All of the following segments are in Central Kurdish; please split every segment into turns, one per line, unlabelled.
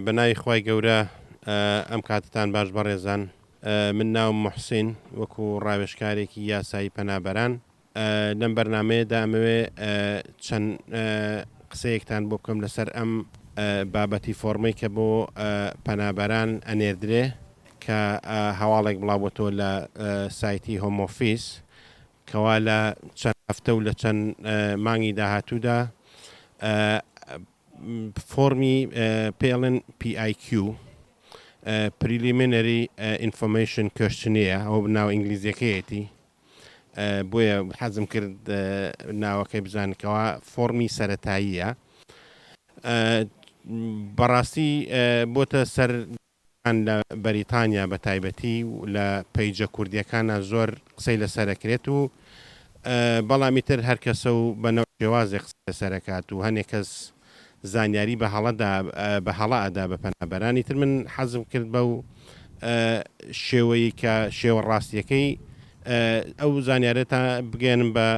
بەناوی خوای گەورە ئەم کاتتان باش بەڕێزان من ناوم محسین وەکو ڕاوێژکارێکی یاسایی پەنابەران لەم بەرنامەیەدا ئەمەوێ چەند قسەیەکتان بۆ بکەم لەسەر ئەم بابەتی فۆرمەی کە بۆ پەنابەران ئەنێردرێ کە هەواڵێک بڵاوبۆتەوە لە سایتی هۆم ئۆفیس کەوا لە چەند هەفتە و لە چەند مانگی داهاتوودا فۆرمی پێڵن PIQ Preliminary Information Questionnaire ئەو ناو ئینگلیزیەکەیەتی بۆیە حەزم کرد ناوەکەی بزانکەوە فۆرمی سەرەتاییە بەڕاستی بۆتە سەر لە بەریتانیا بە تایبەتی لە پەیجە کوردیەکانە زۆر قسەی لەسەرەکرێت و بەڵامی تر هەر کەسە و بەنەوە شێوازێک قسە لەسەرەکات و هەنێک کەس زانیاری بە هەڵا ئەدا بە پەنابەرانی تر من حەزم کرد بەو شێوەیە کە شێوە ڕاستیەکەی ئەو زانیارێتە بگەێنم بە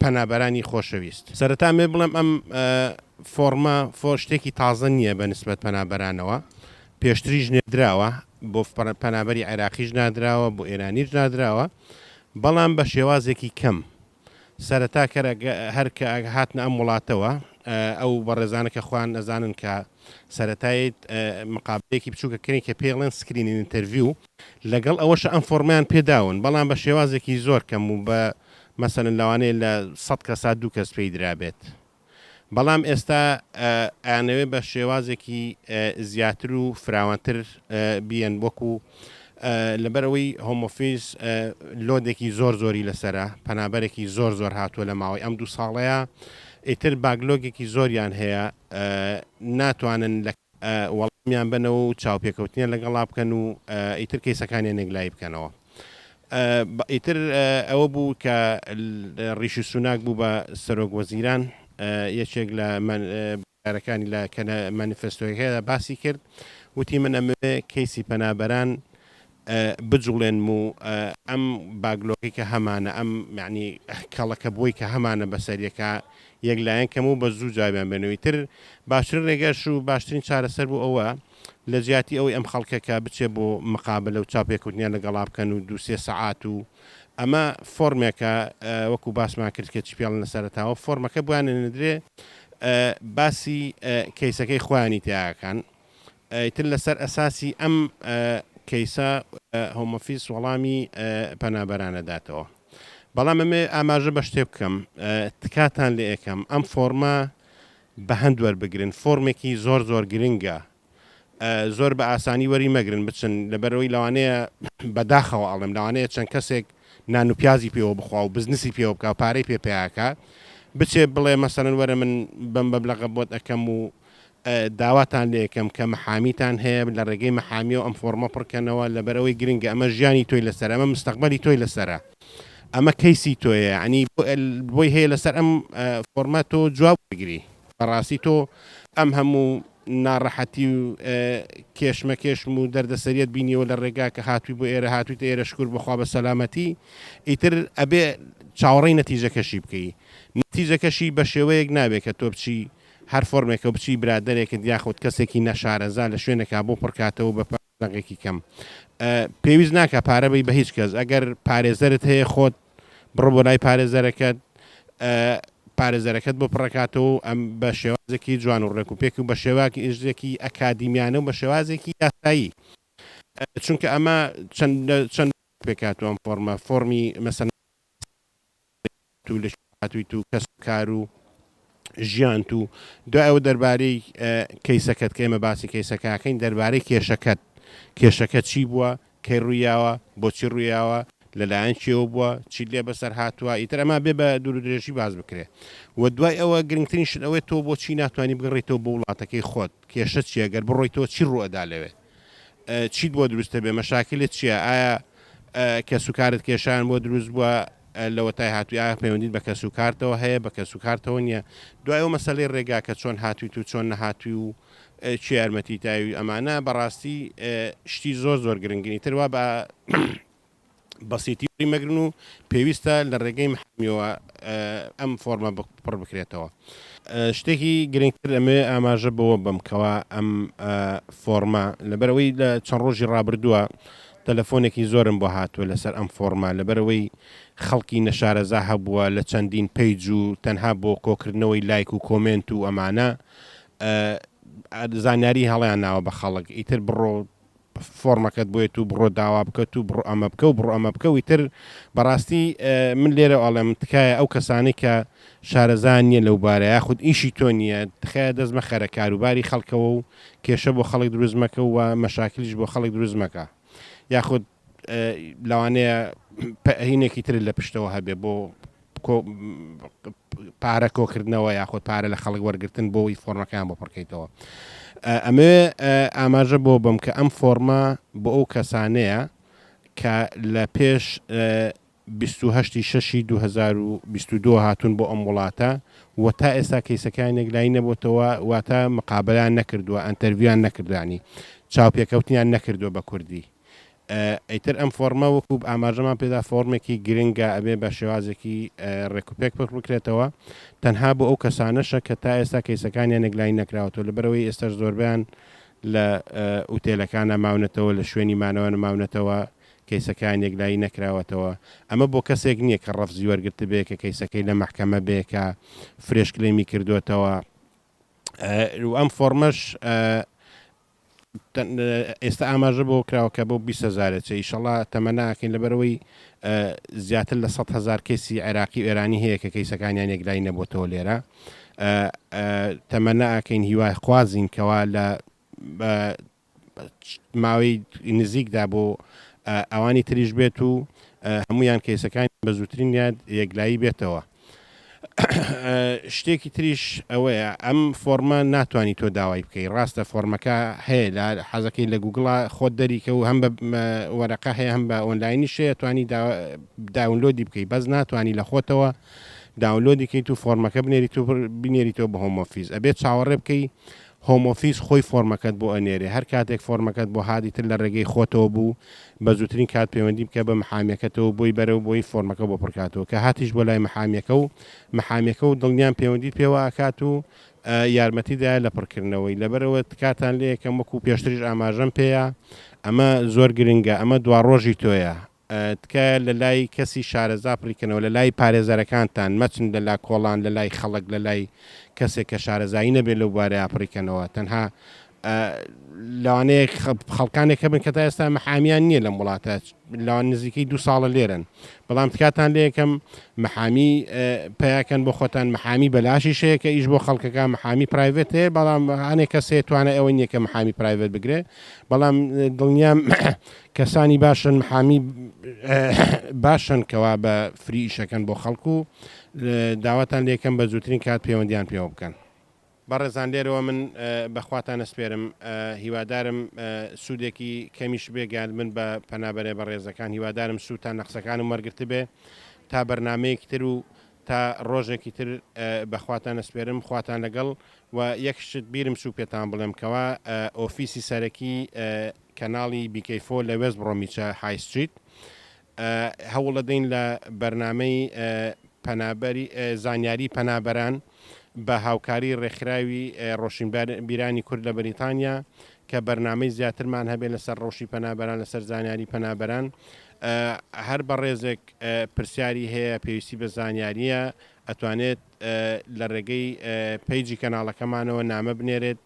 پەنابەرانی خۆشەویست سەرەتا مێ بڵێم ئەم فۆرمە شتێکی تازە نییە بە نسبەت پەنابەرانەوە پێشتریش نێدراوە بۆ پەنابەری عێراقیش نادراوە بۆ ئێرانیش نادراوە بەڵام بە شێوازێکی کەم سەرەتا هەر کە هاتنە ئەم وڵاتەوە ئەو بەڕێزانە کە خوان ئەزانن کە سەرەتایت مقابلەیەکی بچووکەکردنی کە پێڵێن سکرینین ئینتەرویو لەگەڵ ئەوەش ئەم فۆرمیان پێداون بەڵام بە شێوازێکی زۆر کەم و بە مەسەلەن لەوانەیە لە 100 کەسا 2 کەس پێی درابێت بەڵام ئێستا ئەیانەوێ بە شێوازێکی زیاتر و فراوانتر بیەن وەکو لەبەرەوەی هۆم ئۆفیس لۆدێکی زۆری لەسرە پەنابەرێکی زۆر هاتووە لە ماوەی ئەم 2 ساڵەیە ئیتر باگلۆگێکی زۆریان هەیە ناتوانن وەڵامیان بنەوە و چاوپێکەوتنیان لەگەڵا بکەن و ئیتر کەیسەکانیان نێگلای بکەنەوە ئیتر ئەوە بوو کە ڕیشی سوناک بوو بە سەرۆک وەزیران یەکێک لە کارەکانی لە مانیفێستۆیەکەدا باسی کرد وتی من ئەمەوێ کەیسی پەنابەران بجوڵێن و ئەم باگلۆکی کە هەمانە ئەم یعنی کەڵەکە بۆی کە هەمانە بەسەریەکە یەکلایەن کەم و بە زوو جایان بێنەوەی تر باشتر ڕێگەش و باشترین چارەسەر بوو ئەوە لە جیاتی ئەوەی ئەم خەڵکەکە بچێ بۆ مقابلە و چاپێکوتنیان لەگەڵا بکەن و 2-3 سەعات و ئەمە فۆرمێکە وەکو باسمان کرد کە چی پێڵن لەسەرەتاوە فۆرمەکە بویان نەدرێ باسی کەیسەکەی خۆیانی تیاکەن ئیتر لەسەر ئەساسی ئەم کەیسە هۆم ئۆفیس وەڵامی پەنابەرانەداتەوە بەڵام ئەمێ ئاماژە بە شتێ بکەم تکاتان لێ ئەەکەم ئەم فۆرمە بە هەند وەربگرن فۆرمێکی زۆر گرنگە زۆر بە ئاسانی وەری مەگرن بچن لەبەرەوەی لەوانەیە بەداخەوە ئەڵم لەوانەیە چەند کەسێک نان و پیازی پێوە بخوا و بزنسی پێوە بکە و پارەی پێپیاکە بچێ بڵێ مەسەرەن وەرە من بەم بەبلەغە بۆت ئەەکەم و داواتان لێ یەکەم کە مەحامیتان هەیە لە ڕێگەی مەحامی و ئەم فۆرمە پڕکەنەوە لەبەرەوەی گرنگە ئەمە ژیانی تۆی لەسەر ئەمە مستەقبەلی تۆی لەسرە ئەمە کەیسی تۆیە عنی بۆی هەیە لەسەر ئەم فۆرمە تۆ جواب بگری بەڕاستی تۆ ئەم هەموو ناڕەحەتی و کێشمەکێشم و دەردەسەریت بینیەوە لە ڕێگا کە هاتووی بۆ ئێرە هاتوویتە ئێرە شکر بخوا بە سەلامەتی ئیتر ئەبێ چاوەڕێی نەتیجەکەشی بکەی نەتیجەکەشی بە شێوەیەک نابێت کە تۆ بچی هەر فۆرمێکە بچی برادێکت یاخود کەسێکی نەشارەزا لە شوێنێکا بۆ پڕکاتەوە بە پارەقێکی کەم پێویست ناکە پارەبەی بە هیچ کەس ئەگەر پارێزەرت هەیە خۆت بڕۆ بۆ لای پارێزەرەکەت پارێزەرەکەت بۆ پڕکاتەوە ئەم بە شێوازێکی جوان و ڕێکوپێک و بە شێواکی ئژێکی ئەکادیمیانە و بە شێوازێکی یاسایی چونکە ئەمە چەند پێکاتەوە ئەم فۆرمی مەسەن لە هاتوویت و کەسکار و ژیان و دوای ئەوە دەربارەی کەیسەکەت کە ئێمە باسی کەیسەکەکەین دەربارەی کێشەکە چی بووە کەی ڕوویاوە بۆچی ڕوویاوە لەلایەن چێوە بووە چی لێ بەسەر هاتووە ئیتر ئەمە بێ بە دوور و درێژی باز بکرێ و دوای ئەوە گرنگترین شت ئەوەی تۆ بۆچی ناتوانانی بگەڕێتەوە بۆ وڵاتەکەی خۆت کێشە چیە گەر بڕۆیتەوە چی ڕوئەدا لەوێ چیت بۆ دروستە بێ مەشاکلت چییە ئایا کەسوکارت کێشان بۆ دروست بووە لەوە تای هاتووی ئایا پەیوەندیت بە کەسوکارتەوە هەیە بە کەسوکارتەوە نییە دوای ئەو مەسەلەی ڕێگا کە چۆن هاتوویت و چۆن نەهاتووی و چی یارمەتی تاوی ئەمانە بەڕاستی شتی زۆر گرنگنی تروا بە بەسیتی مەگرن و پێویستە لە ڕێگەی محامیەوە ئەم فۆرمە پڕ بکرێتەوە شتێکی گرنگتر ئەمێ ئاماژە بەوە بمکەوە ئەم فۆرمە لەبەرەوەی لە چەند ڕۆژی ڕابردووە تەلەفۆنێکی زۆرم بۆ هاتووە لەسەر ئەم فۆرمە لەبەرەوەی خەڵکی نەشارەزا هەبووە لە چەندین پیج و تەنها بۆ کۆکردنەوەی لایک و کۆمنت و ئەمانە زانیاری هەڵیان ناوە بە خەڵک ئیتر بڕۆ فۆرمەکەت بێت و بڕۆ داوا بکەوت و بڕۆ ئەمە بکە و بڕۆ ئەمە بکە و ئیتر بەڕاستی من لێرە ئەڵێم تکایە ئەو کەسانی کە شارەزان نییە لەو بارە یاخود ئیشی تۆ نییە تخایە دەستمە خەرە کاروباری خەڵکەوە و کێشە بۆ خەڵک دروست مەکە و مەشاکلیش بۆ خەڵک دروست مەکە یاخود لەوانەیە هینێکی تر لە پشتەوە هەبێ بۆ پارە کۆکردنەوە یاخود پارە لە خەڵک وەرگتن بۆی فۆرمەکان بۆ پڕکەیتەوە ئەمێ ئاماژە بۆ بم کە ئەم فۆرمە بۆ ئەو کەسانەیە کە لە پێش 28/6/2022 هاتوون بۆ ئەم وڵاتە و تا ئێستا کەیسەکانێک لای نەبووتەوە واتە مقابلان نەکردووە ئەنتەرویان نەکردوانی چاوپێکەوتنیان نەکردووە بە کوردی ئەیتر ئەم فۆرمە وەکو ئاماژەمان پێدا فۆرمێکی گرنگە ئەبێ بە شێوازێکی ڕێکوپێک پڕ بکرێتەوە تەنها بۆ ئەو کەسانەشە کە تا ئێستا کەیسەکانیان نەگلای نەکراوەوە لەبەرەوەی ئێستاش زۆربیان لە ئوتێلەکانە ماونەتەوە لە شوێنی مانەوە نەماونەتەوە کەیسەکان یەکلایی نەکراوەتەوە ئەمە بۆ کەسێک نییە کە ڕەفزی وەرگرت بێ کە کەیسەکەی لە مەحکەمە بێ کە فرێش کلێمی کردوێتەوە ئەم فۆرمەش ئێستا ئاماژە بۆ کراوەکە بۆ 20,000 ئیشەڵا تەمە ناکەین لەبەرەوەی زیاتر لە 100,000 کەسی عێراقی و ئێرانی هەیە کە کەیسەکانیان یەکلای نەبووتەوە لێرە تەمە ناکەین هیوای خوازین کەوا لە ماوەی نزیکدا بۆ ئەوانی تریش بێت و هەمویان کەیسەکانی بە زووترین یاد یەکلایی بێتەوە شتێکی تریش ئەوەیە ئەم فۆرمە ناتوانانی تۆ داوای بکەی ڕاستە فۆرمەکە هەیە لە حەزەکەی لە گوگڵا خۆت دەریکە و هەم بە وەرەقە هەیە هەم بە ئۆنلاینی شەیە توانی داونلۆدی بکەیت بەس ناتوانانی لە خۆتەوە داونلۆدی کەیت و فۆرمەکە بنێریتەوە بە هۆم ئۆفیس ئەبێت چاوەڕێ بکەی هۆم ئۆفیس خۆی فۆرمەکەت بۆ ئەنێرێ هەر کاتێک فۆرمەکەت بۆ هادیتر لە ڕێگەی خۆتەوە بوو بە زووترین کات پەیوەندی بکە بە محامیەکەتەوە بۆی بەرەو بۆی فۆرمەکە بۆ پڕکاتەوە کە هاتیش بۆ لای محامیەکە و دڵنیان پەیوەندی پێوە ئاکات و یارمەتیدایە لە پڕکردنەوەی لەبەرەوە کاتان لێ یەکەم وەکو پێشتریش ئاماژەم پێیە ئەمە زۆر گرنگە ئەمە دوا ڕۆژی تۆیە تکایە لە لای کەسی شارەزا پڕیکەنەوە لە لای پارێزەرەکانتان مەچن لە لا کۆڵان لە لای خەڵک لە لای کەسێک کە شارەزایی نەبێت لەو بارەیە پڕیکەنەوە تەنها لەوانەیە خەڵکانێک هەبن کە تا ئێستا محامیان نییە لەم وڵاتە لاوان نزیکەی 2 ساڵە لێرن بەڵام تکاتان لێ یەکەم محامی پیاکەن بۆ خۆتان محامی بەلاشی شەیە کە ئیش بۆ خەڵکەکە محامی پرایڤێت هەیە بەڵام هەنێک کەسێ توانە ئەوە نییە کە محامی پرایڤێت بگرێ بەڵام دڵنیام کەسانی باشن محامی باشن کەوا بە فری ئیشەکەن بۆ خەڵکو و داواتان لێ یەکەم بە زووترین کات پەیوەندیان پێوە بکەن بەڕێزان لێرەوە من بەخواتان ئەسپێرم هیوادارم سوودێکی کەمیش بێگیان من بە پەنابەرێ بەڕێزەکان هیوادارم سووتان نەخسەکانم وەرگرت بێ تا بەرنامەیەکی تر و تا ڕۆژێکی تر بەخواتان ئەسپێرم خواتان لەگەڵ و یەکشت بیرم سوو پێتان بڵێم کەوا ئۆفیسی سەرەکی کەناڵی بیکەیفۆ لە وێست بڕۆمیچە های ستریت هەوڵ دەدەین لە بەرنامەی پەنابەری زانیاری پەنابەران بە هاوکاری ڕێکخراوی ڕۆشنبیرانی کورد لە بەریتانیا کە بەرنامەی زیاترمان هەبێت لەسەر ڕۆژی پەنابەران لەسەر زانیاری پەنابەران هەر بە ڕێزێک پرسیاری هەیە پێویستی بە زانیاریە ئەتوانێت لە ڕێگەی پیجی کەناڵەکەمانەوە نامە بنێرێت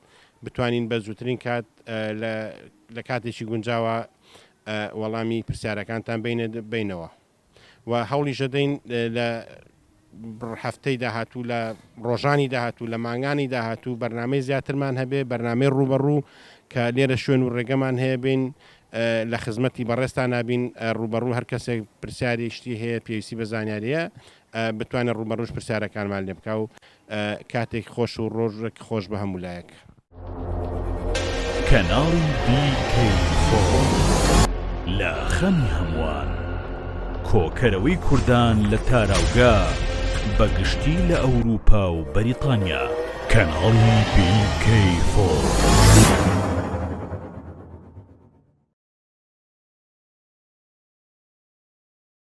بتوانین بە زووترین کات لە کاتێکی گونجاوە وەڵامی پرسیارەکانتان بینەوە و هەوڵی ژەدەین لە هەفتەی داهاتوو لە ڕۆژانی داهاتوو لە مانگانی داهاتوو بەرنامەی زیاترمان هەبێ بەرنامەی ڕوبەڕوو کە لێرە شوێن و ڕێگەمان هەیە بین لە خزمەتی بەڕێستان نابین ڕوبەڕوو هەر کەسێک پرسیاری شتی هەیە پێویستی بە زانیاریە بتوانێت ڕوبەڕووش پرسیارەکانمان لێ بکە و کاتێک خۆش و ڕۆژێک خۆش بە هەمولایەک
کەناڵی بیکەیفۆ لە خەمی هەمووان کۆکەرەوەی کوردان لە تاراوگا بەگشتی لە ئەوروپا و بەریتانیا کەناڵی بیکەیفۆ